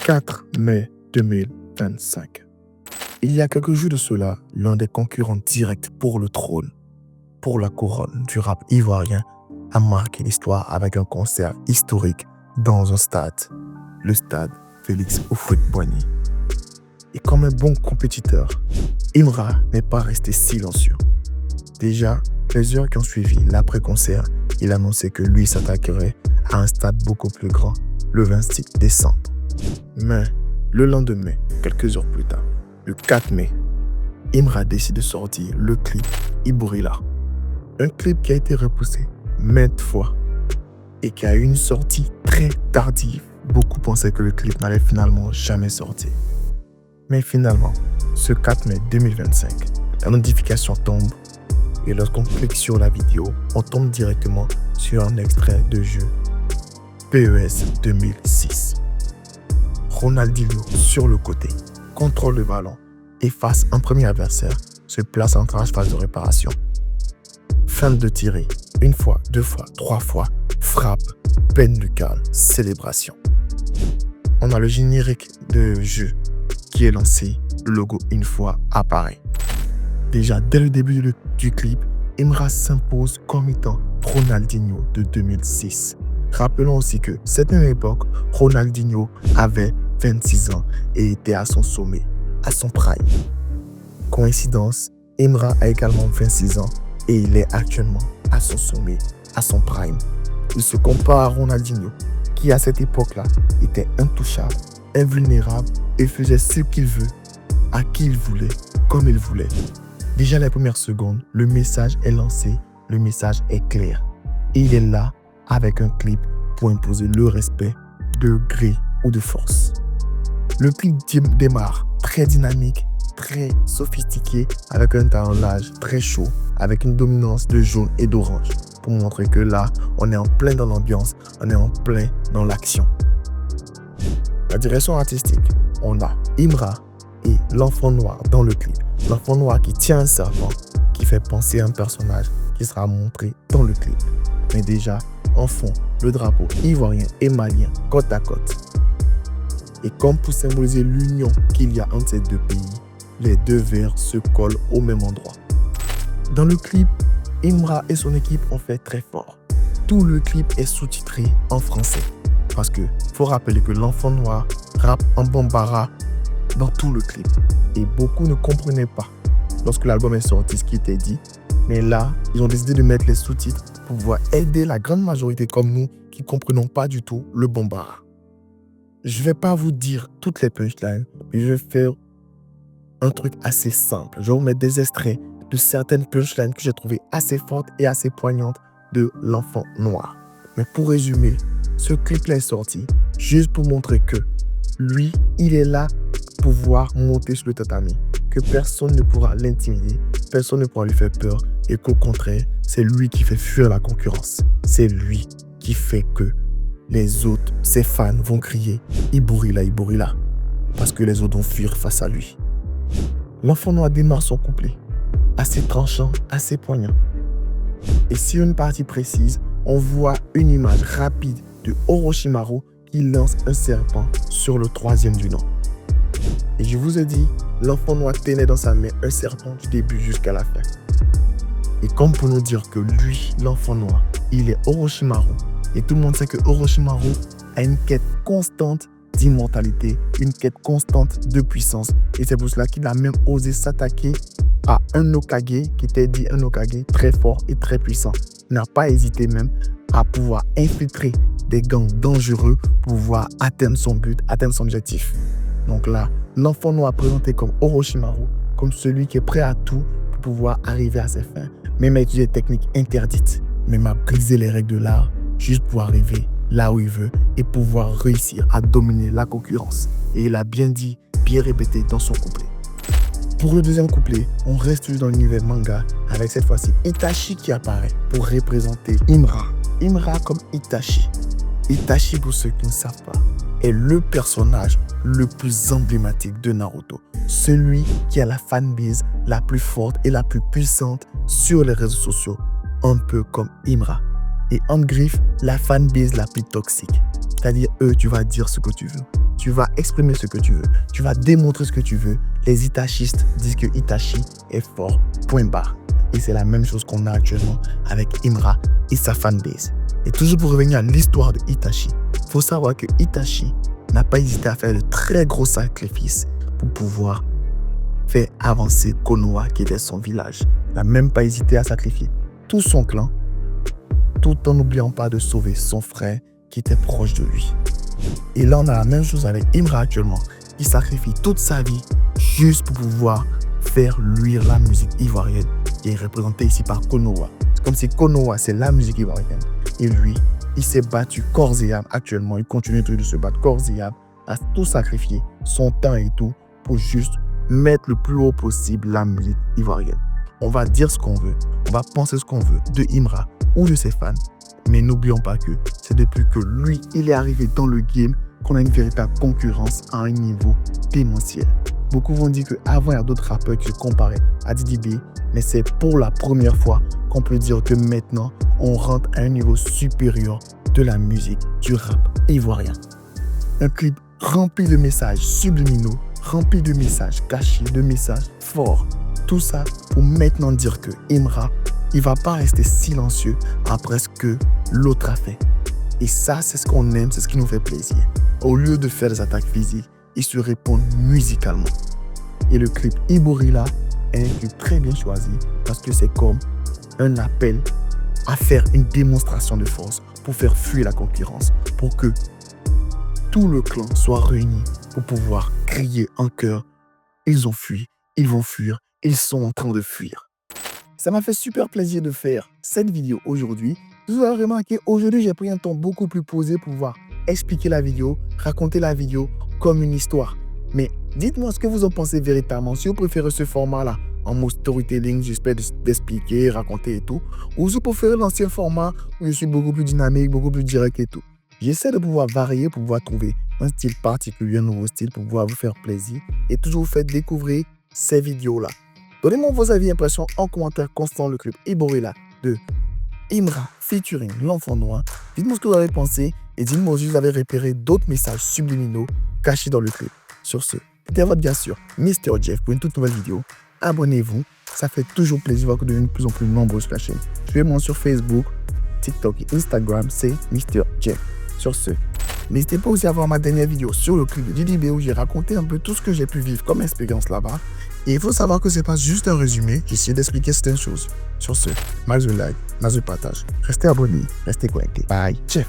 4 mai 2025. Il y a quelques jours de cela, l'un des concurrents directs pour le trône, pour la couronne du rap ivoirien, a marqué l'histoire avec un concert historique dans un stade, le stade Félix Houphouët-Boigny. Et comme un bon compétiteur, Imra n'est pas resté silencieux. Déjà, les heures qui ont suivi l'après-concert, il annonçait que lui s'attaquerait à un stade beaucoup plus grand le 26 décembre. Mais le lendemain, quelques heures plus tard, le 4 mai, Imra décide de sortir le clip Ibourila. Un clip qui a été repoussé maintes fois et qui a eu une sortie très tardive. Beaucoup pensaient que le clip n'allait finalement jamais sortir. Mais finalement, ce 4 mai 2025, la notification tombe et lorsqu'on clique sur la vidéo, on tombe directement sur un extrait de jeu PES 2006. Ronaldinho sur le côté, contrôle le ballon et face à un premier adversaire, se place en phase de réparation. Fin de tirer, une fois, deux fois, trois fois, frappe, peine lucale, célébration. On a le générique de jeu qui est lancé, le logo une fois apparaît. Déjà dès le début du clip, Imra s'impose comme étant Ronaldinho de 2006. Rappelons aussi que cette même époque, Ronaldinho avait 26 ans et était à son sommet, à son prime. Coïncidence, Imra a également 26 ans et il est actuellement à son sommet, à son prime. Il se compare à Ronaldinho, qui à cette époque-là était intouchable, invulnérable et faisait ce qu'il veut, à qui il voulait, comme il voulait. Déjà les premières secondes, le message est lancé, le message est clair. Et il est là avec un clip pour imposer le respect de gré ou de force. Le clip démarre très dynamique, très sophistiqué, avec un taillage très chaud, avec une dominance de jaune et d'orange, pour montrer que là, on est en plein dans l'ambiance, on est en plein dans l'action. La direction artistique, on a Imra et l'enfant noir dans le clip. L'enfant noir qui tient un serpent, qui fait penser à un personnage qui sera montré dans le clip. Mais déjà, en fond, le drapeau ivoirien et malien côte à côte. Et comme pour symboliser l'union qu'il y a entre ces deux pays, les deux vers se collent au même endroit. Dans le clip, Imra et son équipe ont fait très fort. Tout le clip est sous-titré en français. Parce que faut rappeler que l'enfant noir rappe en bambara dans tout le clip. Et beaucoup ne comprenaient pas lorsque l'album est sorti ce qui était dit. Mais là, ils ont décidé de mettre les sous-titres pour pouvoir aider la grande majorité comme nous qui ne comprenons pas du tout le bambara. Je ne vais pas vous dire toutes les punchlines, mais je vais faire un truc assez simple. Je vais vous mettre des extraits de certaines punchlines que j'ai trouvées assez fortes et assez poignantes de l'enfant noir. Mais pour résumer, ce clip-là est sorti juste pour montrer que lui, il est là pour pouvoir monter sur le tatami, que personne ne pourra l'intimider, personne ne pourra lui faire peur et qu'au contraire, c'est lui qui fait fuir la concurrence. C'est lui qui fait que les autres, ses fans vont crier « Ibourila, Ibourila » parce que les autres vont fuir face à lui. L'enfant noir démarre son couplet, assez tranchant, assez poignant. Et sur une partie précise, on voit une image rapide de Orochimaru qui lance un serpent sur le troisième du nom. Et je vous ai dit, l'enfant noir tenait dans sa main un serpent du début jusqu'à la fin. Et comme pour nous dire que lui, l'enfant noir, il est Orochimaru. Et tout le monde sait que Orochimaru a une quête constante d'immortalité, une quête constante de puissance. Et c'est pour cela qu'il a même osé s'attaquer à un Hokage qui était dit un Hokage très fort et très puissant. Il n'a pas hésité même à pouvoir infiltrer des gangs dangereux pour pouvoir atteindre son but, atteindre son objectif. Donc là, l'enfant noir présenté comme Orochimaru, comme celui qui est prêt à tout pour pouvoir arriver à ses fins, même à utiliser des techniques interdites, même à briser les règles de l'art, juste pour arriver là où il veut et pouvoir réussir à dominer la concurrence. Et il a bien dit, bien répété dans son couplet. Pour le deuxième couplet, on reste toujours dans l'univers manga avec cette fois-ci Itachi qui apparaît pour représenter Imra. Imra comme Itachi. Itachi, pour ceux qui ne savent pas, est le personnage le plus emblématique de Naruto. Celui qui a la fanbase la plus forte et la plus puissante sur les réseaux sociaux, un peu comme Imra. Et en griffe, la fanbase la plus toxique. C'est-à-dire, tu vas dire ce que tu veux. Tu vas exprimer ce que tu veux. Tu vas démontrer ce que tu veux. Les Itachistes disent que Itachi est fort, point barre. Et c'est la même chose qu'on a actuellement avec Imra et sa fanbase. Et toujours pour revenir à l'histoire de Itachi, il faut savoir que Itachi n'a pas hésité à faire de très gros sacrifices pour pouvoir faire avancer Konoha, qui était son village. Il n'a même pas hésité à sacrifier tout son clan, tout en n'oubliant pas de sauver son frère qui était proche de lui. Et là, on a la même chose avec Imra actuellement. Il sacrifie toute sa vie juste pour pouvoir faire luire la musique ivoirienne qui est représentée ici par Konoha. C'est comme si Konoha, c'est la musique ivoirienne. Et lui, il s'est battu corps et âme actuellement. Il continue de se battre corps et âme, à tout sacrifier, son temps et tout, pour juste mettre le plus haut possible la musique ivoirienne. On va dire ce qu'on veut, on va penser ce qu'on veut de Imra ou de ses fans. Mais n'oublions pas que c'est depuis que lui, il est arrivé dans le game qu'on a une véritable concurrence à un niveau démentiel. Beaucoup vont dire qu'avant, il y a d'autres rappeurs qui se comparaient à Didi B, mais c'est pour la première fois qu'on peut dire que maintenant, on rentre à un niveau supérieur de la musique, du rap ivoirien. Un clip rempli de messages subliminaux, rempli de messages cachés, de messages forts. Tout ça pour maintenant dire que Imra, il ne va pas rester silencieux après ce que l'autre a fait. Et ça, c'est ce qu'on aime, c'est ce qui nous fait plaisir. Au lieu de faire des attaques physiques, ils se répondent musicalement. Et le clip Iborila est un clip très bien choisi parce que c'est comme un appel à faire une démonstration de force pour faire fuir la concurrence, pour que tout le clan soit réuni pour pouvoir crier en chœur. Ils ont fui, ils vont fuir, ils sont en train de fuir. Ça m'a fait super plaisir de faire cette vidéo aujourd'hui. Vous avez remarqué, aujourd'hui, j'ai pris un temps beaucoup plus posé pour pouvoir expliquer la vidéo, raconter la vidéo comme une histoire. Mais dites-moi ce que vous en pensez véritablement. Si vous préférez ce format-là, en mode storytelling, j'espère d'expliquer, raconter et tout. Ou si vous préférez l'ancien format où je suis beaucoup plus dynamique, beaucoup plus direct et tout. J'essaie de pouvoir varier pour pouvoir trouver un style particulier, un nouveau style pour pouvoir vous faire plaisir et toujours vous faire découvrir ces vidéos-là. Donnez-moi vos avis et impressions en commentaire constant le clip Iborila de Imra featuring l'enfant noir. Dites-moi ce que vous avez pensé et dites-moi si vous avez repéré d'autres messages subliminaux cachés dans le clip. Sur ce, c'était votre bien sûr Mr. Jeff pour une toute nouvelle vidéo. Abonnez-vous, ça fait toujours plaisir de voir que vous devenez de plus en plus nombreux sur la chaîne. Suivez-moi sur Facebook, TikTok et Instagram, c'est Mr. Jeff. Sur ce, n'hésitez pas aussi à voir ma dernière vidéo sur le clip de Didi B où j'ai raconté un peu tout ce que j'ai pu vivre comme expérience là-bas. Et il faut savoir que c'est pas juste un résumé, j'ai essayé d'expliquer certaines choses. Sur ce, max de like, max de partage. Restez abonnés, restez connectés. Bye, Jeff.